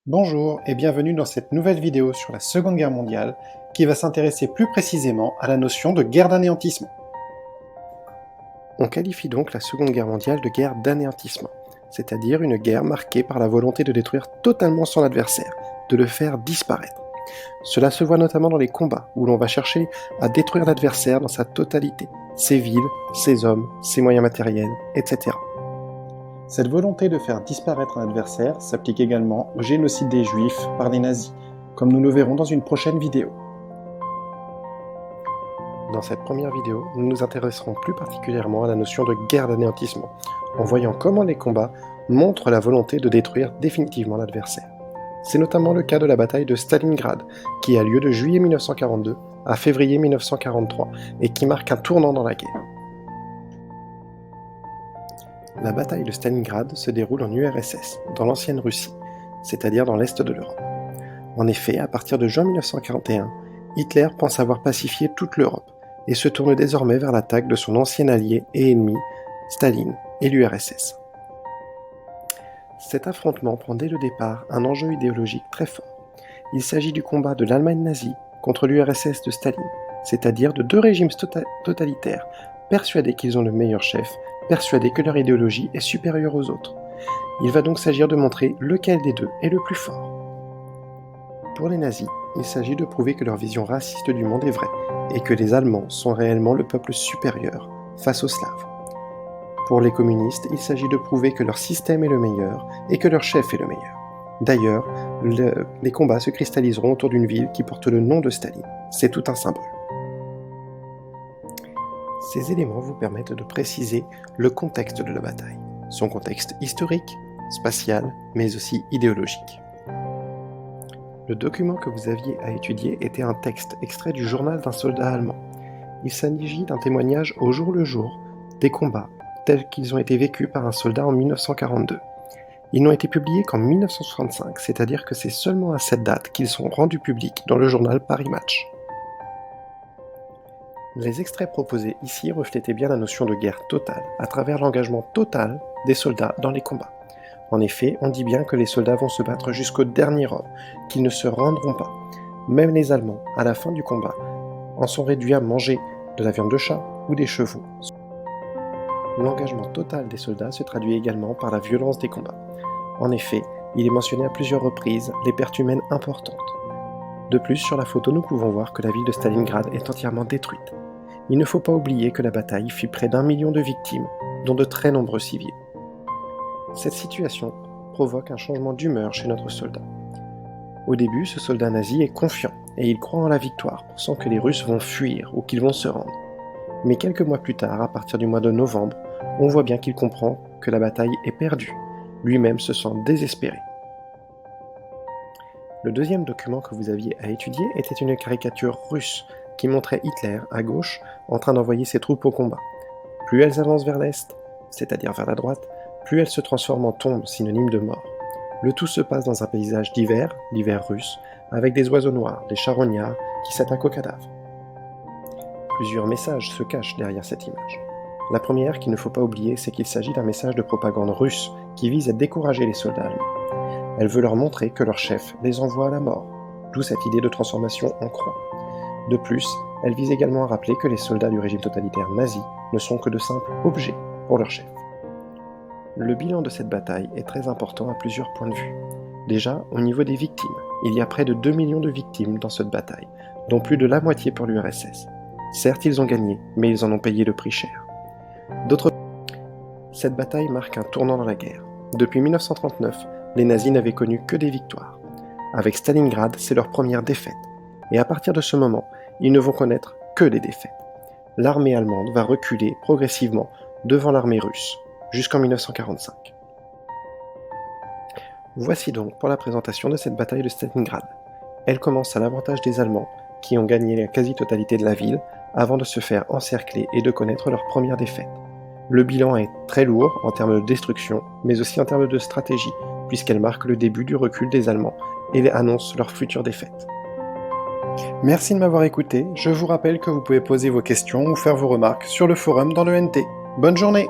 Bonjour et bienvenue dans cette nouvelle vidéo sur la Seconde Guerre mondiale qui va s'intéresser plus précisément à la notion de guerre d'anéantissement. On qualifie donc la Seconde Guerre mondiale de guerre d'anéantissement, c'est-à-dire une guerre marquée par la volonté de détruire totalement son adversaire, de le faire disparaître. Cela se voit notamment dans les combats, où l'on va chercher à détruire l'adversaire dans sa totalité, ses villes, ses hommes, ses moyens matériels, etc. Cette volonté de faire disparaître un adversaire s'applique également au génocide des Juifs par les nazis, comme nous le verrons dans une prochaine vidéo. Dans cette première vidéo, nous nous intéresserons plus particulièrement à la notion de guerre d'anéantissement, en voyant comment les combats montrent la volonté de détruire définitivement l'adversaire. C'est notamment le cas de la bataille de Stalingrad, qui a lieu de juillet 1942 à février 1943, et qui marque un tournant dans la guerre. La bataille de Stalingrad se déroule en URSS, dans l'ancienne Russie, c'est-à-dire dans l'est de l'Europe. En effet, à partir de juin 1941, Hitler pense avoir pacifié toute l'Europe, et se tourne désormais vers l'attaque de son ancien allié et ennemi, Staline et l'URSS. Cet affrontement prend dès le départ un enjeu idéologique très fort. Il s'agit du combat de l'Allemagne nazie contre l'URSS de Staline, c'est-à-dire de deux régimes totalitaires, persuadés qu'ils ont le meilleur chef, persuadés que leur idéologie est supérieure aux autres. Il va donc s'agir de montrer lequel des deux est le plus fort. Pour les nazis, il s'agit de prouver que leur vision raciste du monde est vraie, et que les Allemands sont réellement le peuple supérieur face aux Slaves. Pour les communistes, il s'agit de prouver que leur système est le meilleur et que leur chef est le meilleur. D'ailleurs, les combats se cristalliseront autour d'une ville qui porte le nom de Staline. C'est tout un symbole. Ces éléments vous permettent de préciser le contexte de la bataille, son contexte historique, spatial, mais aussi idéologique. Le document que vous aviez à étudier était un texte extrait du journal d'un soldat allemand. Il s'agit d'un témoignage au jour le jour des combats tels qu'ils ont été vécus par un soldat en 1942. Ils n'ont été publiés qu'en 1965, c'est-à-dire que c'est seulement à cette date qu'ils sont rendus publics dans le journal Paris Match. Les extraits proposés ici reflétaient bien la notion de guerre totale, à travers l'engagement total des soldats dans les combats. En effet, on dit bien que les soldats vont se battre jusqu'au dernier homme, qu'ils ne se rendront pas. Même les Allemands, à la fin du combat, en sont réduits à manger de la viande de chat ou des chevaux. L'engagement total des soldats se traduit également par la violence des combats. En effet, il est mentionné à plusieurs reprises les pertes humaines importantes. De plus, sur la photo, nous pouvons voir que la ville de Stalingrad est entièrement détruite. Il ne faut pas oublier que la bataille fit près d'1 million de victimes, dont de très nombreux civils. Cette situation provoque un changement d'humeur chez notre soldat. Au début, ce soldat nazi est confiant et il croit en la victoire, pensant que les Russes vont fuir ou qu'ils vont se rendre. Mais quelques mois plus tard, à partir du mois de novembre, on voit bien qu'il comprend que la bataille est perdue. Lui-même se sent désespéré. Le deuxième document que vous aviez à étudier était une caricature russe qui montrait Hitler à gauche en train d'envoyer ses troupes au combat. Plus elles avancent vers l'est, c'est-à-dire vers la droite, plus elles se transforment en tombes, synonyme de mort. Le tout se passe dans un paysage d'hiver, l'hiver russe, avec des oiseaux noirs, des charognards qui s'attaquent aux cadavres. Plusieurs messages se cachent derrière cette image. La première qu'il ne faut pas oublier, c'est qu'il s'agit d'un message de propagande russe qui vise à décourager les soldats allemands. Elle veut leur montrer que leur chef les envoie à la mort, d'où cette idée de transformation en croix. De plus, elle vise également à rappeler que les soldats du régime totalitaire nazi ne sont que de simples objets pour leur chef. Le bilan de cette bataille est très important à plusieurs points de vue. Déjà, au niveau des victimes, il y a près de 2 millions de victimes dans cette bataille, dont plus de la moitié pour l'URSS. Certes, ils ont gagné, mais ils en ont payé le prix cher. Cette bataille marque un tournant dans la guerre. Depuis 1939, les nazis n'avaient connu que des victoires. Avec Stalingrad, c'est leur première défaite. Et à partir de ce moment, ils ne vont connaître que des défaites. L'armée allemande va reculer progressivement devant l'armée russe, jusqu'en 1945. Voici donc pour la présentation de cette bataille de Stalingrad. Elle commence à l'avantage des Allemands, qui ont gagné la quasi-totalité de la ville, avant de se faire encercler et de connaître leur première défaite. Le bilan est très lourd en termes de destruction, mais aussi en termes de stratégie, puisqu'elle marque le début du recul des Allemands et annonce leur future défaite. Merci de m'avoir écouté, je vous rappelle que vous pouvez poser vos questions ou faire vos remarques sur le forum dans le NT. Bonne journée!